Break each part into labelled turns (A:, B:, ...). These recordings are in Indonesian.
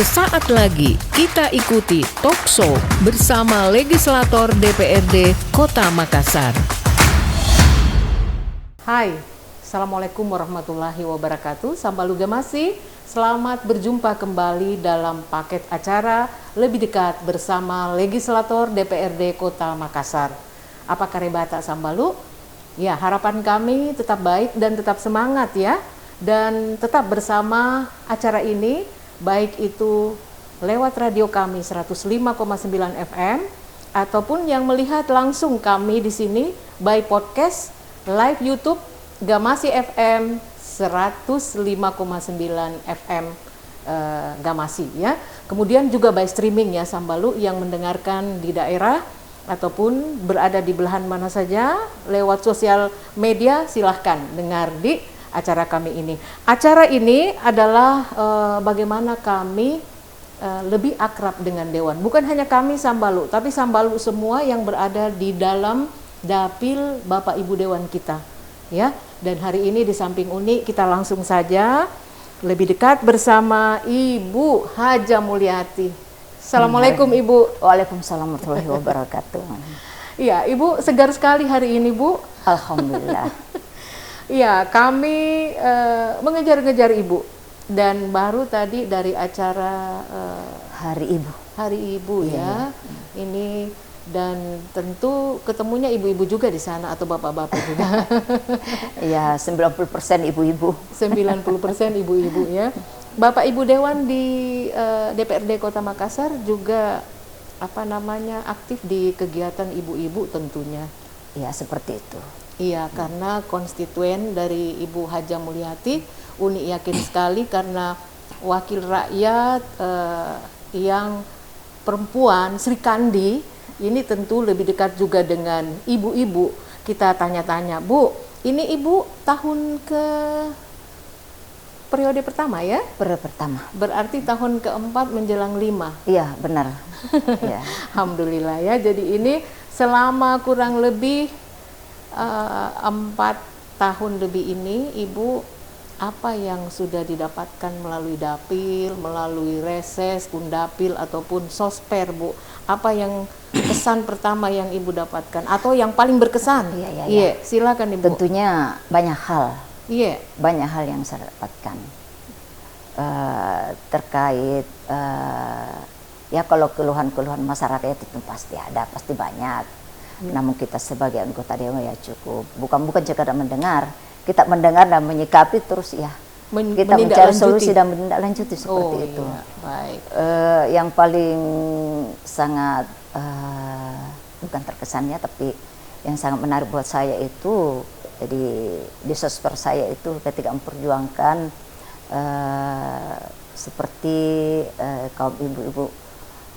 A: Sesaat lagi kita ikuti talkshow bersama legislator DPRD Kota Makassar. Hai, Assalamualaikum warahmatullahi wabarakatuh. Sambalu Gamasi, selamat berjumpa kembali dalam paket acara Lebih Dekat bersama legislator DPRD Kota Makassar. Apa karebata Sambalu? Ya, harapan kami tetap baik dan tetap semangat ya. Dan tetap bersama acara ini, baik itu lewat radio kami 105,9 FM ataupun yang melihat langsung kami di sini by podcast live YouTube Gamasi FM 105,9 FM Gamasi ya. Kemudian juga by streaming ya Sambalu yang mendengarkan di daerah ataupun berada di belahan mana saja lewat sosial media, silahkan dengar di acara kami ini. Acara ini adalah bagaimana kami lebih akrab dengan Dewan. Bukan hanya kami Sambalu, tapi Sambalu semua yang berada di dalam dapil Bapak Ibu Dewan kita. Ya, dan hari ini di samping Uni kita langsung saja lebih dekat bersama Ibu Haja Mulyati. Assalamualaikum Ibu.
B: Waalaikumsalam warahmatullahi wabarakatuh.
A: Iya, Ibu segar sekali hari ini Bu.
B: Alhamdulillah.
A: Iya, kami mengejar-ngejar Ibu dan baru tadi dari acara
B: Hari Ibu.
A: Hari Ibu ya. Ini dan tentu ketemunya ibu-ibu juga di sana atau bapak-bapak juga.
B: Ya, 90% ibu-ibu.
A: 90% ibu-ibu ya. Bapak Ibu Dewan di DPRD Kota Makassar juga aktif di kegiatan ibu-ibu tentunya.
B: Ya, seperti itu.
A: Iya, karena konstituen dari Ibu Haja Mulyati, Uni yakin sekali karena wakil rakyat yang perempuan Sri Kandi ini tentu lebih dekat juga dengan ibu-ibu. Kita tanya-tanya, Bu, ini Ibu tahun ke periode pertama ya?
B: Periode pertama.
A: Berarti tahun keempat menjelang 5.
B: Iya, benar. Ya.
A: Alhamdulillah ya. Jadi ini selama kurang lebih 4 tahun lebih ini Ibu apa yang sudah didapatkan melalui dapil, melalui reses, undapil ataupun sosper Bu? Apa yang kesan pertama yang Ibu dapatkan atau yang paling berkesan? Iya, silakan Ibu.
B: Tentunya banyak hal.
A: Iya.
B: Banyak hal yang saya dapatkan terkait ya kalau keluhan-keluhan masyarakat itu pasti ada, pasti banyak. Namun kita sebagai anggota dewan ya cukup bukan sekadar mendengar, kita mendengar dan menyikapi terus ya kita mencari solusi dan menindaklanjuti seperti itu.
A: Iya, baik.
B: Yang paling sangat bukan terkesannya tapi yang sangat menarik buat saya itu di sosper saya itu ketika memperjuangkan seperti kaum ibu-ibu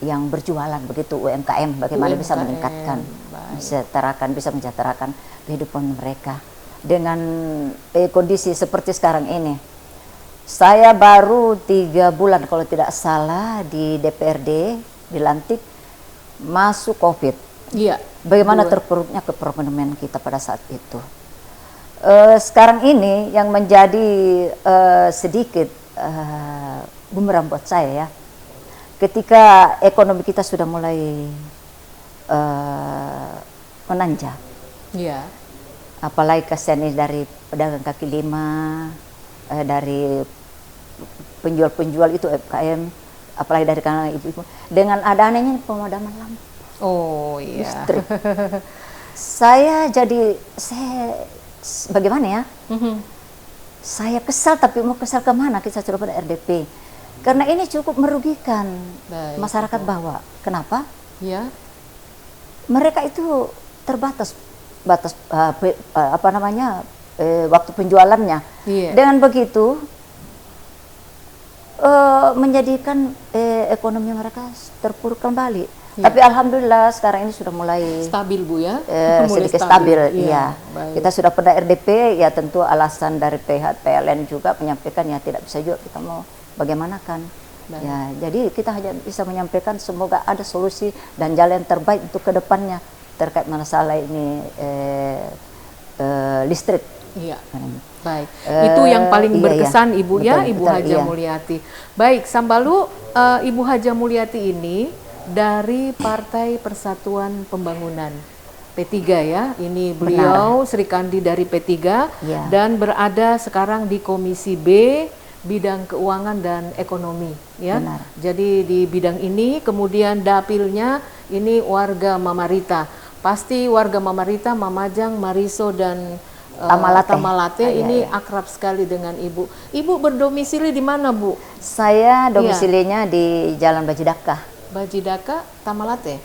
B: yang berjualan begitu UMKM bagaimana bisa meningkatkan, bisa mensejahterakan kehidupan mereka dengan kondisi seperti sekarang ini. Saya baru 3 bulan kalau tidak salah di DPRD dilantik masuk COVID.
A: Iya.
B: Bagaimana terpuruknya keperekonomian kita pada saat itu. Sekarang ini yang menjadi sedikit bumerang buat saya ya. Ketika ekonomi kita sudah mulai menanjak,
A: ya.
B: Apalagi kasihan ini dari pedagang kaki lima, dari penjual-penjual itu UMKM, apalagi dari kalangan ibu-ibu, dengan adanya pemadaman lampu.
A: Oh iya.
B: Listrik. Saya bagaimana ya? Saya kesal tapi mau kesal kemana? Kita sudah pada RDP. Karena ini cukup merugikan masyarakat bawah. Kenapa?
A: Ya.
B: Mereka itu terbatas waktu penjualannya.
A: Yeah.
B: Dengan begitu menjadikan ekonomi mereka terpuruk kembali. Yeah. Tapi alhamdulillah sekarang ini sudah mulai
A: stabil Bu ya.
B: Sedikit stabil. Iya.
A: Baik.
B: Kita sudah pada RDP ya tentu alasan dari pihak PLN juga menyampaikan ya tidak bisa juga kita mau bagaimana kan. Ya, jadi kita hanya bisa menyampaikan semoga ada solusi dan jalan terbaik untuk kedepannya terkait masalah ini listrik.
A: Iya. Baik. Itu yang paling berkesan Ibu
B: betul,
A: ya, Ibu Haja Mulyati. Baik, Sambalu Ibu Haja Mulyati ini dari Partai Persatuan Pembangunan P3 ya. Ini beliau Sri Kandi dari P3
B: Ya.
A: dan berada sekarang di Komisi B bidang keuangan dan ekonomi ya.
B: Benar.
A: Jadi di bidang ini, kemudian dapilnya ini warga Mamarita. Pasti warga Mamarita, Mamajang, Mariso dan Tamalate ini akrab sekali dengan Ibu. Ibu berdomisili di mana, Bu?
B: Saya domisilinya di Jalan Bajidaka.
A: Bajidaka, Tamalate?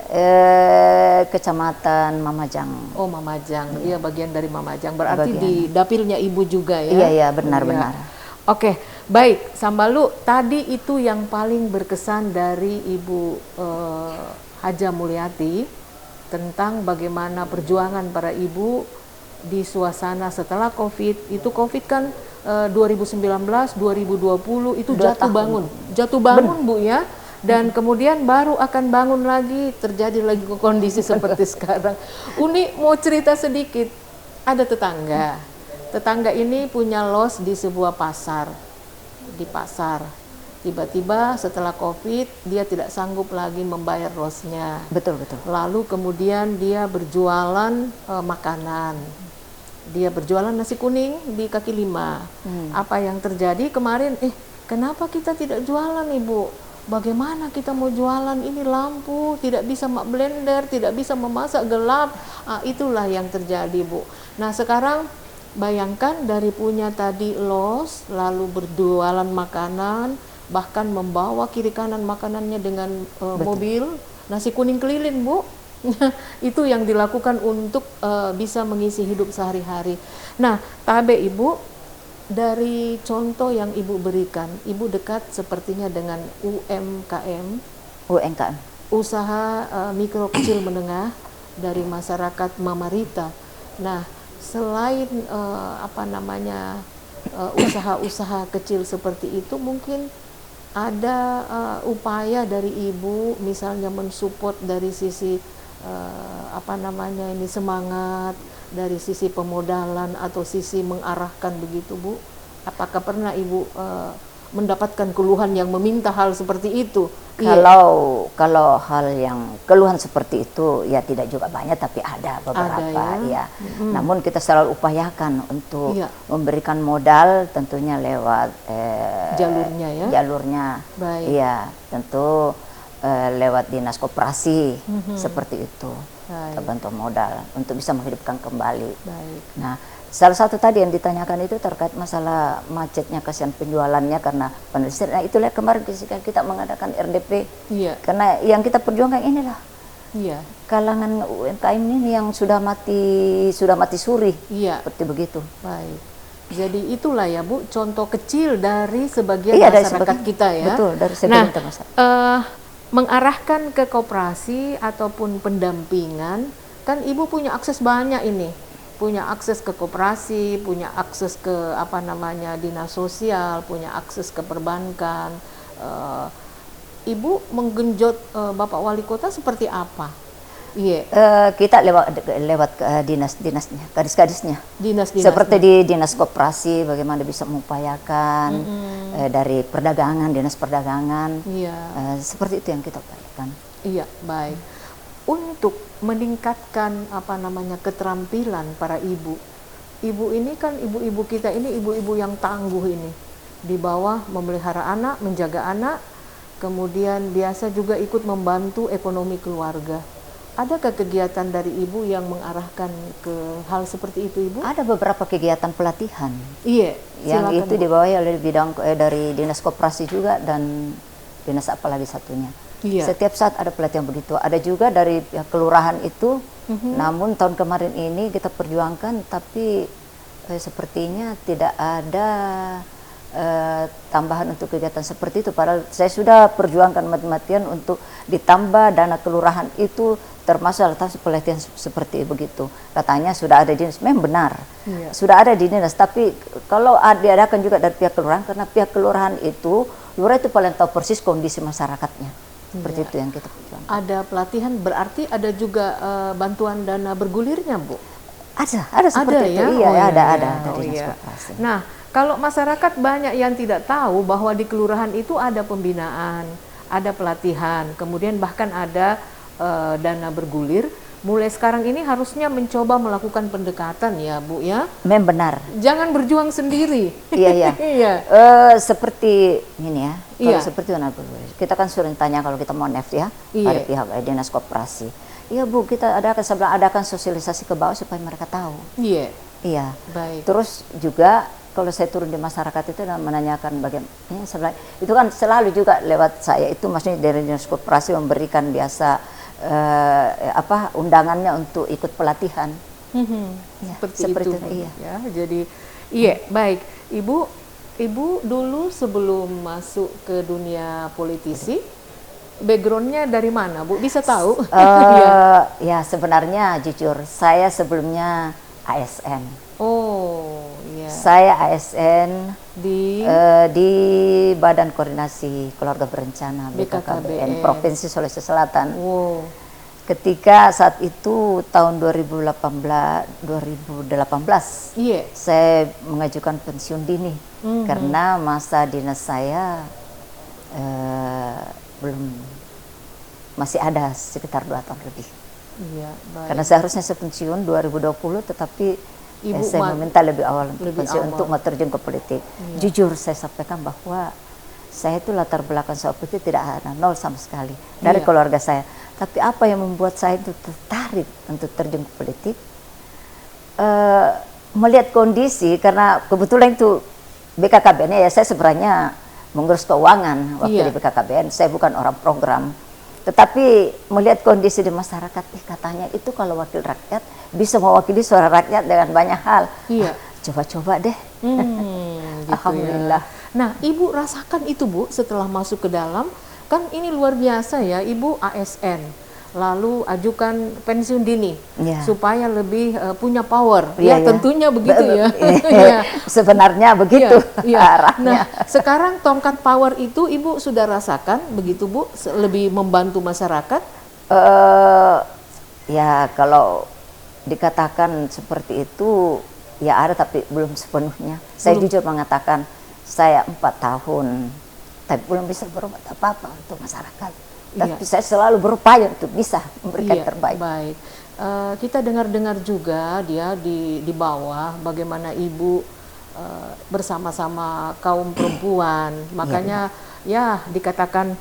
B: Kecamatan Mamajang.
A: Oh, Mamajang. Iya, bagian dari Mamajang. Berarti di dapilnya Ibu juga ya?
B: Iya, benar-benar.
A: Oke, baik. Sambalu, tadi itu yang paling berkesan dari Ibu Haja Mulyati tentang bagaimana perjuangan para ibu di suasana setelah COVID. Itu COVID kan 2019, 2020 itu jatuh bangun Bu ya. Dan kemudian baru akan bangun lagi, terjadi lagi kondisi seperti sekarang. Uni mau cerita sedikit, ada tetangga ini punya los di sebuah pasar, tiba-tiba setelah COVID dia tidak sanggup lagi membayar losnya.
B: Betul.
A: Lalu kemudian dia berjualan makanan, dia berjualan nasi kuning di kaki lima. Apa yang terjadi kemarin? Kenapa kita tidak jualan, Ibu? Bagaimana kita mau jualan, ini lampu, tidak bisa blender, tidak bisa memasak, gelap. Itulah yang terjadi, Bu. Nah sekarang bayangkan dari punya tadi los, lalu berjualan makanan, bahkan membawa kiri kanan makanannya dengan mobil, nasi kuning keliling, Bu. Itu yang dilakukan untuk bisa mengisi hidup sehari-hari. Nah, tabe Ibu, dari contoh yang Ibu berikan, Ibu dekat sepertinya dengan UMKM, usaha mikro kecil menengah dari masyarakat Mamarita. Nah, selain usaha-usaha kecil seperti itu, mungkin ada upaya dari Ibu, misalnya mensupport dari sisi semangat, dari sisi pemodalan atau sisi mengarahkan begitu, Bu? Apakah pernah Ibu mendapatkan keluhan yang meminta hal seperti itu?
B: Kalau hal yang keluhan seperti itu ya tidak juga banyak, tapi ada beberapa ya. Namun kita selalu upayakan untuk memberikan modal, tentunya lewat jalurnya.
A: Baik.
B: Iya, tentu lewat dinas koperasi seperti itu. Kita bantu modal untuk bisa menghidupkan kembali.
A: Baik.
B: Nah, salah satu tadi yang ditanyakan itu terkait masalah macetnya, kasihan penjualannya karena penelitian. Nah, itulah kemarin kita mengadakan RDP.
A: Iya.
B: Karena yang kita perjuangkan inilah kalangan UMKM ini yang sudah mati suri.
A: Iya.
B: Seperti begitu.
A: Baik. Jadi itulah ya, Bu, contoh kecil dari sebagian masyarakat kita ya.
B: Betul, dari sebagian masyarakat.
A: Mengarahkan ke koperasi ataupun pendampingan, kan Ibu punya akses banyak ini, punya akses ke koperasi, punya akses ke dinas sosial, punya akses ke perbankan. Ibu menggenjot Bapak Wali Kota seperti apa?
B: Kita lewat dinas-dinasnya, gadis-gadisnya. Seperti di dinas koperasi, bagaimana bisa mengupayakan dari perdagangan, dinas perdagangan. Seperti itu yang kita upayakan.
A: Iya, baik. Untuk meningkatkan keterampilan para ibu ini kan ibu-ibu kita ini ibu-ibu yang tangguh ini, di bawah memelihara anak, menjaga anak, kemudian biasa juga ikut membantu ekonomi keluarga. Adakah kegiatan dari Ibu yang mengarahkan ke hal seperti itu, Ibu?
B: Ada beberapa kegiatan pelatihan.
A: Iya.
B: Yang itu dibawahi oleh bidang dari dinas koperasi juga dan dinas apa lagi satunya. Iya. Setiap saat ada pelatihan begitu. Ada juga dari pihak kelurahan itu. Namun tahun kemarin ini kita perjuangkan, tapi sepertinya tidak ada tambahan untuk kegiatan seperti itu. Padahal saya sudah perjuangkan mati-matian untuk ditambah dana kelurahan itu, termasuk atas pelatihan seperti begitu. Katanya sudah ada dinas, memang benar, sudah ada di dinas. Tapi kalau diadakan juga dari pihak kelurahan, karena pihak kelurahan itu, lurah itu paling tahu persis kondisi masyarakatnya. Seperti itu yang kita perjuangkan. Ada
A: pelatihan, berarti ada juga bantuan dana bergulirnya, Bu?
B: Ada seperti itu.
A: Ada.
B: Ada dinas koperasi.
A: Nah, kalau masyarakat banyak yang tidak tahu bahwa di kelurahan itu ada pembinaan, ada pelatihan, kemudian bahkan ada dana bergulir. Mulai sekarang ini harusnya mencoba melakukan pendekatan ya Bu ya.
B: Memang benar.
A: Jangan berjuang sendiri.
B: Iya, iya.
A: Iya.
B: Seperti ini ya, kalau
A: Iya.
B: seperti mana Bu? Kita kan sudah tanya kalau kita mau neft ya,
A: Iya.
B: pada pihak dinas koperasi. Iya Bu, kita adakan sosialisasi ke bawah supaya mereka tahu.
A: Iya.
B: Iya.
A: Baik.
B: Terus juga kalau saya turun di masyarakat itu dan menanyakan bagaimana, sebenarnya itu kan selalu juga lewat saya itu, maksudnya dari dinas koperasi memberikan biasa undangannya untuk ikut pelatihan. Ya,
A: Seperti itu.
B: iya.
A: Ya, jadi iya, baik. Ibu dulu sebelum masuk ke dunia politisi, backgroundnya dari mana, Bu? Bisa tahu?
B: Ya sebenarnya jujur saya sebelumnya ASN.
A: Oh, iya.
B: Saya ASN
A: Di
B: di Badan Koordinasi Keluarga Berencana BKKBN Provinsi Sulawesi Selatan.
A: wow.
B: Ketika saat itu tahun 2018
A: Iya.
B: saya mengajukan pensiun dini karena masa dinas saya belum, masih ada sekitar 2 tahun lebih.
A: Iya, baik.
B: Karena seharusnya saya pensiun 2020, tetapi
A: Ibu
B: saya meminta lebih awal untuk
A: lebih
B: pensiun
A: awal.
B: untuk mau terjun ke politik.
A: Iya.
B: Jujur saya sampaikan bahwa saya itu latar belakang soal politik tidak ada, nol sama sekali dari
A: Iya.
B: keluarga saya. Tapi apa yang membuat saya itu tertarik untuk terjun ke politik? Melihat kondisi, karena kebetulan itu BKKBN ya, saya sebenarnya mengurus keuangan waktu
A: Iya.
B: di BKKBN, saya bukan orang program. Tetapi melihat kondisi di masyarakat, katanya itu kalau wakil rakyat bisa mewakili suara rakyat dengan banyak hal.
A: Iya.
B: Coba-coba deh.
A: Gitu
B: Alhamdulillah.
A: ya. Nah, Ibu rasakan itu Bu setelah masuk ke dalam, kan ini luar biasa ya, Ibu ASN, lalu ajukan pensiun dini
B: Iya.
A: supaya lebih punya power.
B: Iya,
A: Ya,
B: iya.
A: tentunya begitu ya. Iya.
B: Sebenarnya begitu
A: Iya.
B: arahnya.
A: Nah, sekarang tongkat power itu Ibu sudah rasakan begitu Bu, lebih membantu masyarakat?
B: Ya kalau dikatakan seperti itu ya ada, tapi belum sepenuhnya. Saya jujur mengatakan saya 4 tahun tapi belum bisa berbuat apa-apa untuk masyarakat. Tapi saya selalu berupaya untuk bisa memberikan terbaik.
A: Baik. Kita dengar-dengar juga dia di bawah bagaimana Ibu bersama-sama kaum perempuan. Makanya ya dikatakan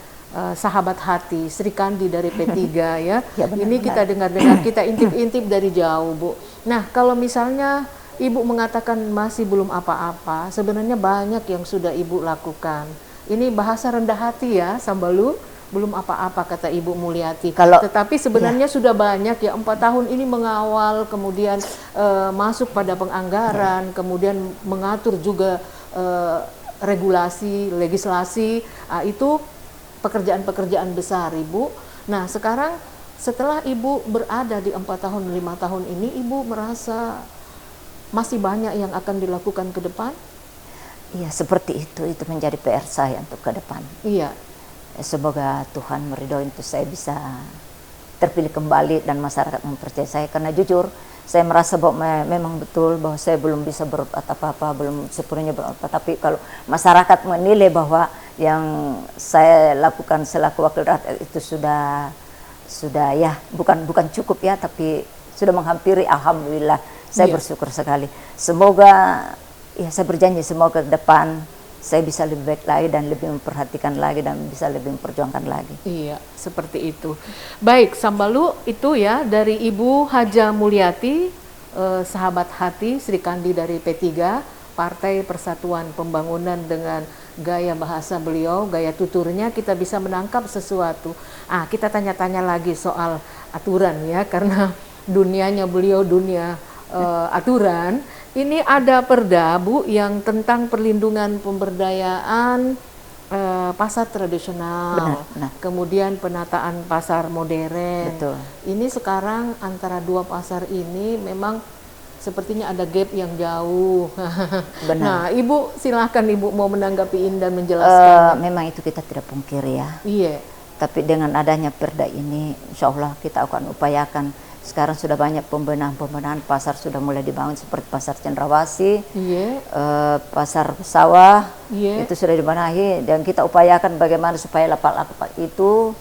A: sahabat hati Sri Kandi dari P3 ya.
B: Ya, benar,
A: ini kita dengar-dengar, kita intip-intip dari jauh, Bu. Nah, kalau misalnya Ibu mengatakan masih belum apa-apa, sebenarnya banyak yang sudah Ibu lakukan. Ini bahasa rendah hati ya, Sambalu, belum apa-apa kata Ibu Mulyati. Tetapi sebenarnya sudah banyak ya, 4 tahun ini mengawal, kemudian masuk pada penganggaran, kemudian mengatur juga regulasi, legislasi, itu pekerjaan-pekerjaan besar Ibu. Nah, sekarang setelah Ibu berada di 4 tahun, 5 tahun ini, Ibu merasa masih banyak yang akan dilakukan ke depan?
B: Iya, seperti itu menjadi PR saya untuk ke depan.
A: Iya.
B: Semoga Tuhan meridhoi untuk saya bisa terpilih kembali dan masyarakat mempercayai saya, karena jujur saya merasa bahwa memang betul bahwa saya belum bisa berbuat apa-apa, belum sepenuhnya berbuat apa. Tapi kalau masyarakat menilai bahwa yang saya lakukan selaku wakil rakyat itu sudah ya bukan cukup ya, tapi sudah menghampiri, alhamdulillah saya bersyukur sekali. Semoga ya, saya berjanji semoga ke depan saya bisa lebih baik lagi dan lebih memperhatikan lagi dan bisa lebih memperjuangkan lagi.
A: Iya, seperti itu. Baik, Sambalu, itu ya dari Ibu Haja Mulyati, sahabat hati Sri Kandi dari P3, Partai Persatuan Pembangunan. Dengan gaya bahasa beliau, gaya tuturnya kita bisa menangkap sesuatu. Kita tanya-tanya lagi soal aturan ya, karena dunianya beliau dunia aturan. Ini ada perda Bu yang tentang perlindungan pemberdayaan pasar tradisional,
B: benar.
A: Kemudian penataan pasar modern.
B: Betul.
A: Ini sekarang antara dua pasar ini memang sepertinya ada gap yang jauh.
B: Benar.
A: Nah, Ibu silahkan Ibu mau menanggapi ini dan menjelaskan.
B: Memang itu kita tidak pungkiri ya.
A: Iya.
B: Tapi dengan adanya perda ini, insya Allah kita akan upayakan Sekarang sudah banyak pembenahan pasar sudah mulai dibangun seperti pasar Cendrawasih, pasar sawah, itu sudah dibenahi dan kita upayakan bagaimana supaya lapak-lapak itu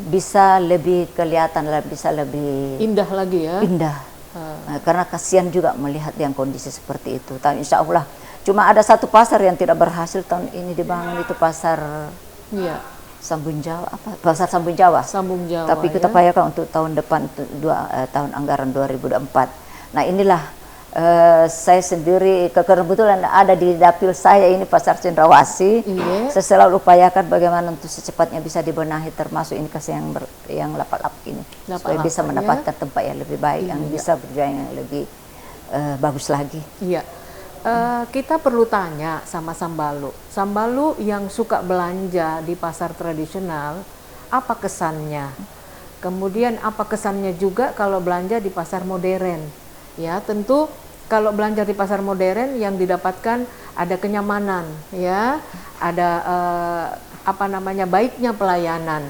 B: bisa lebih kelihatan, bisa lebih
A: indah lagi ya.
B: Indah. Nah, karena kasihan juga melihat yang kondisi seperti itu. Insya Allah cuma ada satu pasar yang tidak berhasil tahun ini dibangun, itu pasar Sambung Jawa, pasar Sambung Jawa.
A: Sambung Jawa.
B: Tapi kita upayakan untuk tahun depan, tahun anggaran 2024. Nah inilah saya sendiri kebetulan ada di dapil saya ini pasar Cendrawasih. Saya selalu upayakan bagaimana untuk secepatnya bisa dibenahi, termasuk ini kasih yang lapak-lapak ini, supaya bisa mendapatkan tempat yang lebih baik, yang bisa berjalan yang lebih bagus lagi.
A: Iya. Kita perlu tanya sama Sambalu yang suka belanja di pasar tradisional, apa kesannya? Kemudian apa kesannya juga kalau belanja di pasar modern? Ya, tentu kalau belanja di pasar modern yang didapatkan ada kenyamanan, ya, ada baiknya pelayanan.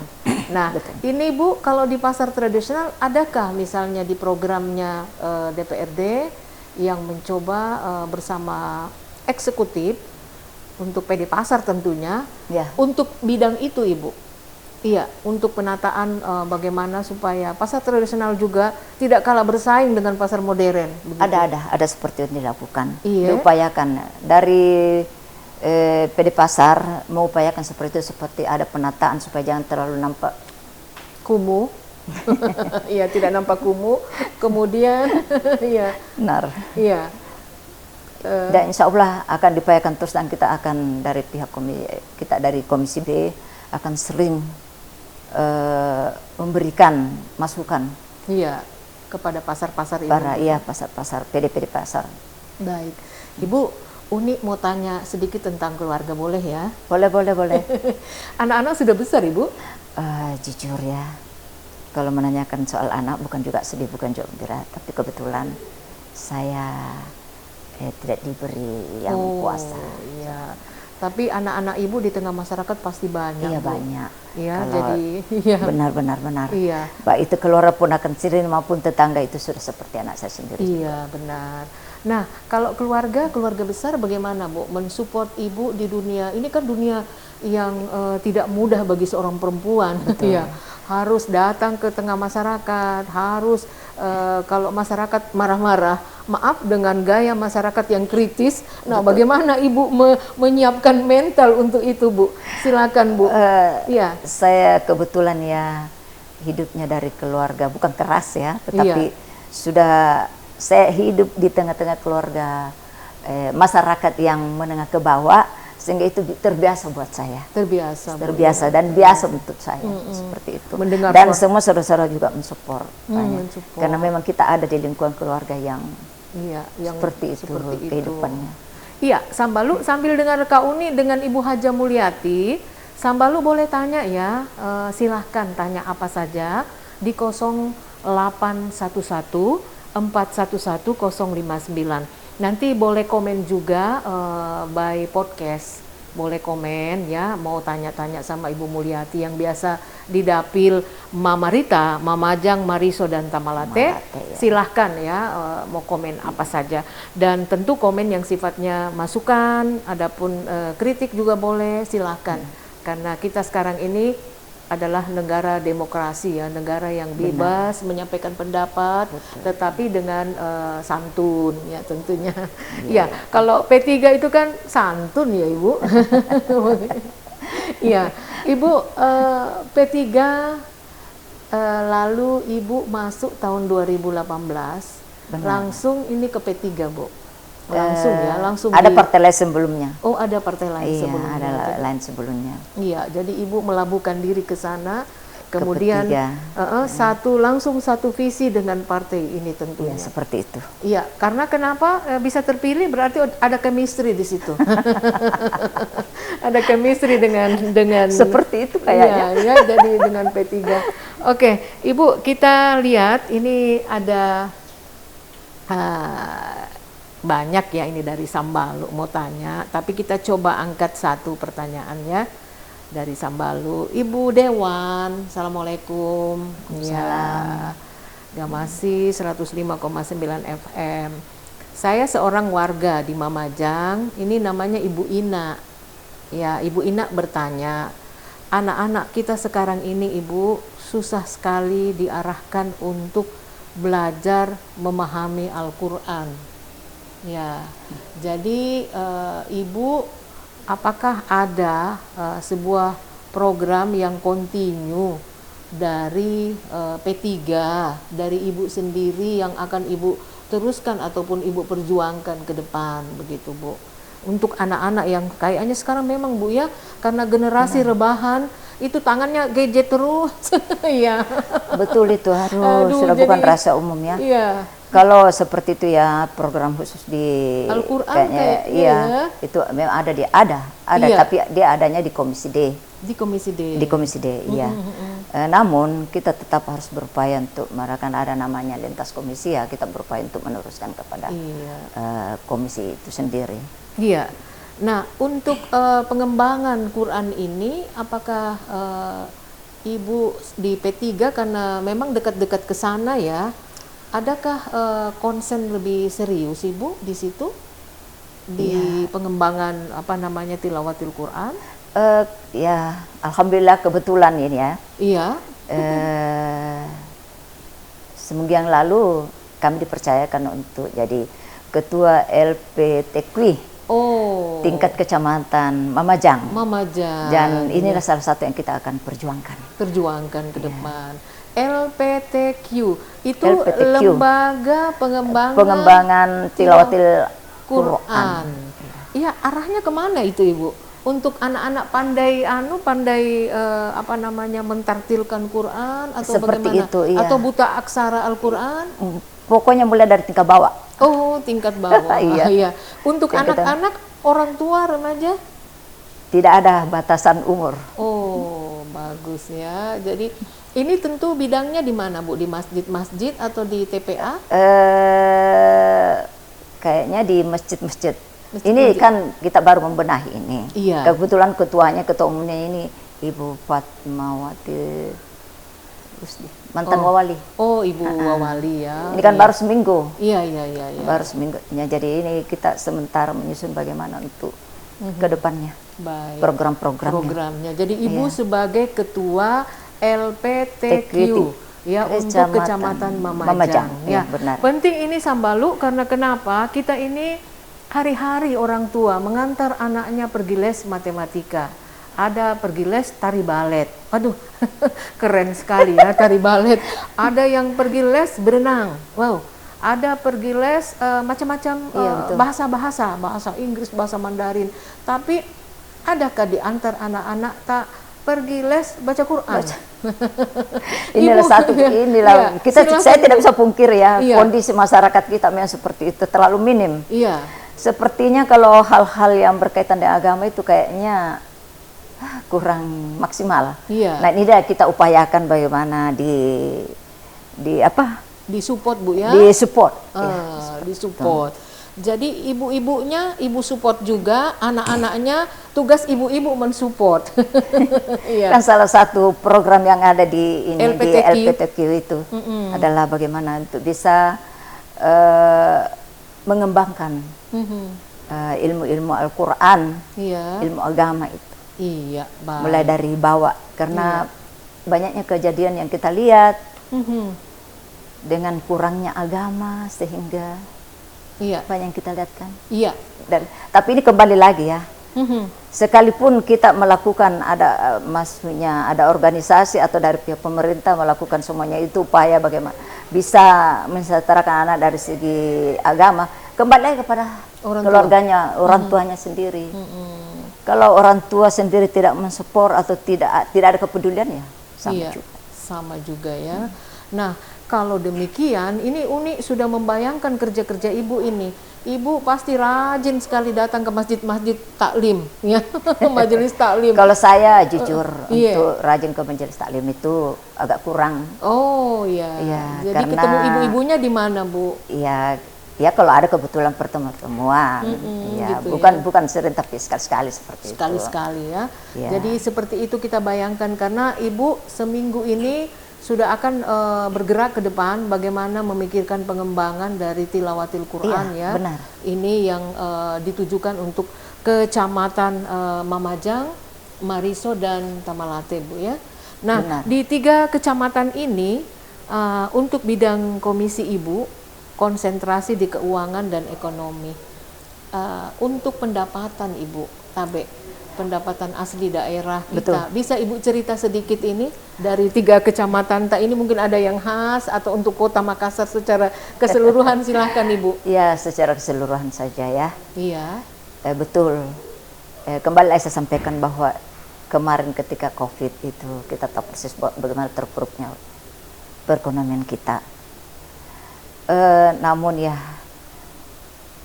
A: Nah, ini Bu, kalau di pasar tradisional adakah misalnya di programnya DPRD yang mencoba bersama eksekutif untuk PD Pasar tentunya, untuk bidang itu Ibu? Iya, untuk penataan bagaimana supaya pasar tradisional juga tidak kalah bersaing dengan pasar modern. Begitu.
B: Ada seperti itu dilakukan, diupayakan dari PD Pasar mengupayakan seperti itu, seperti ada penataan supaya jangan terlalu nampak
A: kumuh. Iya, tidak nampak kumuh. Kemudian, iya.
B: Benar.
A: Iya.
B: Dan insya Allah akan diupayakan terus, dan kita akan dari pihak dari Komisi B akan sering memberikan masukan.
A: Iya, kepada pasar-pasar ini.
B: Pasar-pasar, PD pasar.
A: Baik, Ibu, Uni mau tanya sedikit tentang keluarga, boleh ya?
B: Boleh.
A: Anak-anak sudah besar, Ibu?
B: Jujur ya, kalau menanyakan soal anak bukan juga sedih, bukan juga berat, tapi kebetulan saya tidak diberi yang kuasa.
A: Iya. Tapi anak-anak Ibu di tengah masyarakat pasti banyak.
B: Iya,
A: Bu.
B: banyak.
A: Iya, jadi
B: benar.
A: Iya.
B: Baik itu keluarga pun akan sendiri maupun tetangga itu sudah seperti anak saya sendiri.
A: Iya, benar. Nah, kalau keluarga besar bagaimana, Bu? Mensupport Ibu di dunia ini, kan dunia yang tidak mudah bagi seorang perempuan. Iya. Harus datang ke tengah masyarakat, harus kalau masyarakat marah-marah, maaf, dengan gaya masyarakat yang kritis. Nah, bagaimana Ibu menyiapkan mental untuk itu, Bu? Silakan, Bu.
B: Iya. Saya kebetulan ya hidupnya dari keluarga bukan keras ya, tetapi sudah saya hidup di tengah-tengah keluarga masyarakat yang menengah ke bawah, sehingga itu terbiasa buat saya. Terbiasa dan biasa untuk saya seperti itu.
A: Mendengar
B: dan semua saudara-saudara juga mensupport, karena memang kita ada di lingkungan keluarga yang seperti itu kehidupannya.
A: Iya, Sambalu sambil dengar Kak Uni dengan Ibu Haja Mulyati, Sambalu boleh tanya ya, silahkan tanya apa saja di 0811 411 059. Nanti boleh komen juga by podcast, boleh komen ya, mau tanya-tanya sama Ibu Mulyati yang biasa di dapil Mama Rita, Mama Ajang, Mariso dan Tamalate. Silahkan ya, mau komen apa saja, dan tentu komen yang sifatnya masukan, adapun kritik juga boleh, silahkan. Karena kita sekarang ini adalah negara demokrasi ya, negara yang bebas menyampaikan pendapat, tetapi dengan santun ya tentunya. Ya, kalau P3 itu kan santun ya Ibu. Iya, Ibu P3 lalu Ibu masuk tahun 2018, langsung ini ke P3 Bu. Langsung
B: ada partai lain sebelumnya.
A: Oh, ada partai lain sebelumnya.
B: Iya, ada lain sebelumnya.
A: Iya, jadi Ibu melabuhkan diri ke sana, kemudian langsung satu visi dengan partai ini tentunya.
B: Iya, seperti itu.
A: Iya, karena kenapa bisa terpilih, berarti ada chemistry di situ. Ada chemistry dengan
B: seperti itu kayaknya.
A: Iya, jadi dengan P3. Oke, Ibu, kita lihat ini ada banyak ya ini dari Sambalu mau tanya, tapi kita coba angkat satu pertanyaan ya dari Sambalu. Ibu Dewan, assalamualaikum.
B: Ya.
A: Gamasi 105,9 FM. Saya seorang warga di Mamajang, ini namanya Ibu Ina. Ya, Ibu Ina bertanya, anak-anak kita sekarang ini Ibu susah sekali diarahkan untuk belajar memahami Al-Quran. Ya, jadi Ibu, apakah ada sebuah program yang kontinu dari P3, dari Ibu sendiri yang akan Ibu teruskan ataupun Ibu perjuangkan ke depan, begitu Bu? Untuk anak-anak yang kayaknya sekarang memang Bu ya, karena generasi rebahan itu tangannya gadget terus. Iya.
B: Betul, itu harus sudah
A: jadi,
B: bukan rahasia umum ya.
A: Iya.
B: Kalau seperti itu ya, program khusus di
A: Al-Quran
B: kayaknya
A: iya.
B: Itu memang ada
A: Iya.
B: tapi dia adanya di Komisi D.
A: Di Komisi D.
B: Di Komisi D, iya. Namun kita tetap harus berupaya untuk merakan, ada namanya lintas komisi ya, kita berupaya untuk meneruskan kepada komisi itu sendiri.
A: Iya. Nah, untuk pengembangan Quran ini, apakah Ibu di P3 karena memang dekat-dekat ke sana ya, adakah konsen lebih serius Ibu di situ di pengembangan tilawatil Quran?
B: Ya, alhamdulillah kebetulan ini ya.
A: Iya.
B: Seminggu yang lalu kami dipercayakan untuk jadi ketua LPTQ tingkat kecamatan Mamajang. Dan inilah salah satu yang kita akan perjuangkan ke
A: depan. LPTQ itu lembaga pengembangan
B: tilawatil
A: Quran. Iya, arahnya kemana itu Ibu? Untuk anak-anak pandai mentartilkan Quran atau
B: seperti
A: bagaimana?
B: Itu, iya.
A: Atau buta aksara Al-Quran?
B: Pokoknya mulai dari tingkat bawah.
A: Oh, tingkat bawah.
B: Iya.
A: Untuk anak-anak, orang tua, remaja?
B: Tidak ada batasan umur.
A: Oh, bagus ya. Jadi ini tentu bidangnya di mana Bu? Di masjid-masjid atau di TPA?
B: Kayaknya di masjid-masjid. Ini kan kita baru membenahi ini.
A: Iya.
B: Kebetulan ketua umumnya ini Ibu Fatmawati mantan Wawali.
A: Oh, Ibu Wawali ya.
B: Ini kan baru seminggu.
A: Iya.
B: Baru seminggu. Jadi ini kita sementara menyusun bagaimana untuk ke depannya.
A: Baik.
B: Programnya.
A: Jadi Ibu sebagai ketua LPTQ ya untuk Kecamatan Mamajang. Ya,
B: benar.
A: Penting ini Sambalu karena kenapa? Kita ini hari-hari orang tua mengantar anaknya pergi les matematika. Ada pergi les tari balet. Aduh, keren sekali ya tari balet. Ada yang pergi les berenang. Wow. Ada pergi les macam-macam bahasa Inggris, bahasa Mandarin. Tapi adakah di antar anak-anak tak pergi les baca Quran?
B: Saya tidak bisa pungkir ya, kondisi masyarakat kita memang seperti itu, terlalu minim.
A: Iya.
B: Sepertinya kalau hal-hal yang berkaitan dengan agama itu kayaknya kurang maksimal.
A: Iya.
B: Nah, ini kita upayakan bagaimana
A: disupport Bu ya?
B: Disupport.
A: Disupport. Jadi ibu-ibunya ibu support juga, anak-anaknya tugas ibu-ibu mensupport. Iya.
B: Kan salah satu program yang ada di LPTQ itu adalah bagaimana untuk bisa mengembangkan ilmu-ilmu Al-Quran, ilmu agama itu.
A: Iya, baik.
B: Mulai dari bawah, karena banyaknya kejadian yang kita lihat dengan kurangnya agama sehingga banyak yang kita lihat kan.
A: Iya.
B: Tapi ini kembali lagi ya. Sekalipun kita melakukan ada organisasi atau dari pihak pemerintah melakukan semuanya itu upaya bagaimana bisa mensejahterakan anak dari segi agama, kembali lagi kepada keluarganya, orang tuanya sendiri. Kalau orang tua sendiri tidak mensupport atau tidak ada kepedulian ya
A: sama juga ya. Nah, kalau demikian ini Uni sudah membayangkan kerja-kerja Ibu ini. Ibu pasti rajin sekali datang ke masjid-masjid taklim ya. Majelis taklim.
B: Kalau saya jujur untuk rajin ke majelis taklim itu agak kurang.
A: Oh iya. Jadi karena ketemu ibu-ibunya di mana Bu?
B: Ya kalau ada kebetulan pertemuan, gitu bukan sering tapi sekali-sekali seperti
A: sekali-sekali ya. Jadi seperti itu kita bayangkan karena Ibu seminggu ini sudah akan bergerak ke depan bagaimana memikirkan pengembangan dari tilawatil Quran ya.
B: Benar.
A: Ini yang ditujukan untuk Kecamatan Mamajang, Mariso dan Tamalate, Bu ya. Nah,
B: Benar.
A: di 3 kecamatan ini untuk bidang komisi Ibu konsentrasi di keuangan dan ekonomi. Untuk pendapatan Ibu Tabe, pendapatan asli daerah kita.
B: Betul.
A: Bisa Ibu cerita sedikit ini dari 3 kecamatan ini mungkin ada yang khas atau untuk Kota Makassar secara keseluruhan silahkan Ibu.
B: Ya, secara keseluruhan saja ya.
A: Iya.
B: Betul. Kembali saya sampaikan bahwa kemarin ketika COVID itu kita tahu persis bagaimana terpuruknya perekonomian kita. Namun ya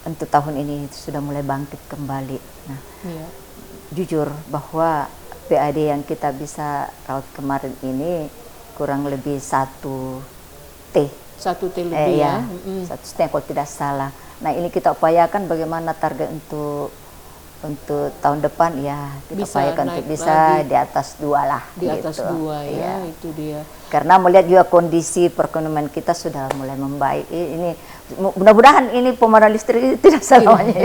B: untuk tahun ini sudah mulai bangkit kembali. Nah,
A: Iya.
B: jujur bahwa PAD yang kita bisa rawat kemarin ini kurang lebih 1 T.
A: 1 T lebih ya.
B: 1,5 kalau tidak salah. Nah, ini kita upayakan bagaimana target untuk tahun depan ya kita
A: Bisa
B: upayakan
A: naik
B: untuk bisa
A: lagi.
B: di atas 2 lah.
A: Di atas
B: gitu.
A: 2 ya,
B: Iya.
A: itu dia.
B: Karena melihat juga kondisi perekonomian kita sudah mulai membaik. Ini mudah-mudahan ini pemadam listrik tidak selamanya.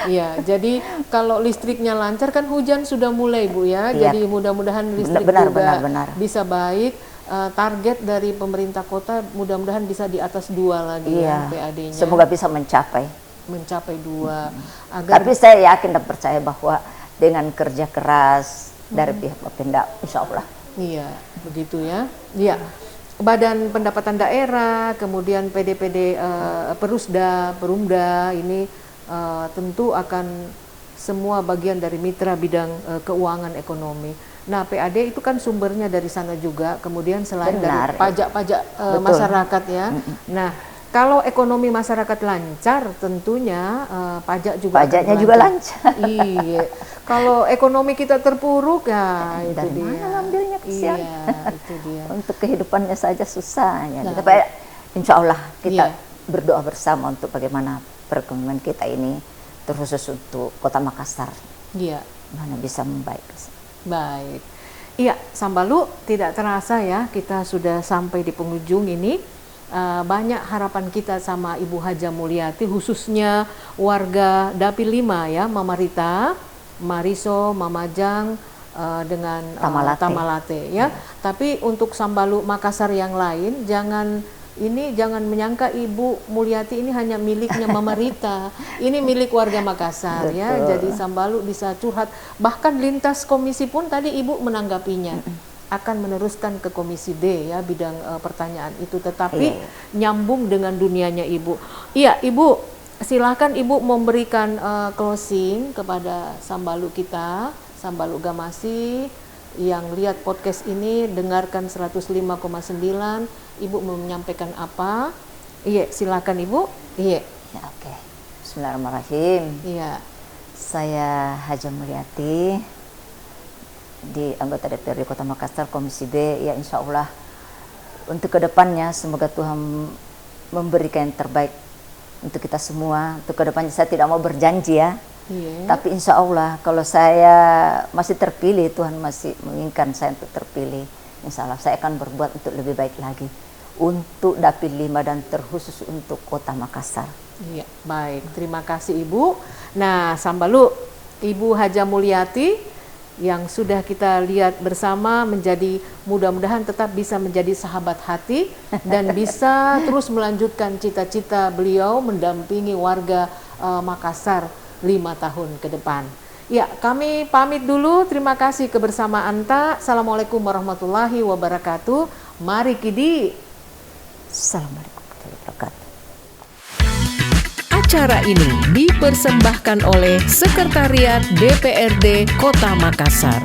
A: Iya, jadi kalau listriknya lancar kan hujan sudah mulai Bu ya.
B: Iya.
A: Jadi mudah-mudahan listrik
B: Benar,
A: juga
B: benar.
A: bisa baik. Target dari pemerintah kota mudah-mudahan bisa di atas 2 lagi
B: Iya.
A: ya PAD-nya.
B: Semoga bisa mencapai
A: 2 agar
B: Tapi saya yakin dan percaya bahwa dengan kerja keras dari pihak Bapenda, insya Allah.
A: iya, begitu ya. Iya. Badan Pendapatan Daerah, kemudian PD-PD Perusda, Perumda ini tentu akan semua bagian dari mitra bidang keuangan ekonomi. Nah, PAD itu kan sumbernya dari sana juga, kemudian selain dari
B: Benar.
A: pajak-pajak masyarakat ya. Nah, kalau ekonomi masyarakat lancar, tentunya pajak juga
B: Pajaknya
A: akan
B: juga lancar.
A: Iya. Kalau ekonomi kita terpuruk ya itu
B: Dari
A: dia.
B: mana ngambilnya kesian?
A: Iya, itu dia.
B: Untuk kehidupannya saja susah ya.
A: Nah.
B: Tapi insya Allah kita
A: Iya.
B: berdoa bersama untuk bagaimana perekonomian kita ini, terkhusus untuk Kota Makassar,
A: Iya.
B: mana bisa membaik.
A: Baik. Iya, Sambalu, tidak terasa ya kita sudah sampai di penghujung ini. Banyak harapan kita sama Ibu Haja Mulyati, khususnya warga Dapil 5 ya, Mama Rita, Mariso, Mamajang, dengan Tamalate ya. Tapi untuk Sambalu Makassar yang lain jangan menyangka Ibu Mulyati ini hanya miliknya Mama Rita. Ini milik warga Makassar ya. Jadi Sambalu bisa curhat. Bahkan lintas komisi pun tadi Ibu menanggapinya. Akan meneruskan ke komisi D ya bidang pertanyaan itu, tetapi nyambung dengan dunianya Ibu. Iya, Ibu, silakan Ibu memberikan closing kepada Sambalu kita, Sambalu Gamasi yang lihat podcast ini, dengarkan 105,9. Ibu mau menyampaikan apa? Iya, silakan Ibu. Iya.
B: Ya, oke. Bismillahirrahmanirrahim.
A: Iya.
B: Saya Haja Mulyati, di anggota DPRD Kota Makassar Komisi B. Ya, insya Allah untuk kedepannya semoga Tuhan memberikan yang terbaik untuk kita semua. Untuk kedepannya saya tidak mau berjanji ya.
A: Iya.
B: Tapi insya Allah kalau saya masih terpilih, Tuhan masih menginginkan saya untuk terpilih, insya Allah saya akan berbuat untuk lebih baik lagi untuk Dapil 5 dan terkhusus untuk Kota Makassar.
A: Iya, baik. Terima kasih Ibu. Nah, Sambalu, Ibu Haja Mulyati yang sudah kita lihat bersama menjadi, mudah-mudahan tetap bisa menjadi sahabat hati dan bisa terus melanjutkan cita-cita beliau mendampingi warga Makassar 5 tahun ke depan. Ya, kami pamit dulu. Terima kasih kebersamaan Anta. Assalamualaikum warahmatullahi wabarakatuh. Mari Kidi.
B: Assalamualaikum warahmatullahi wabarakatuh.
C: Acara ini dipersembahkan oleh Sekretariat DPRD Kota Makassar.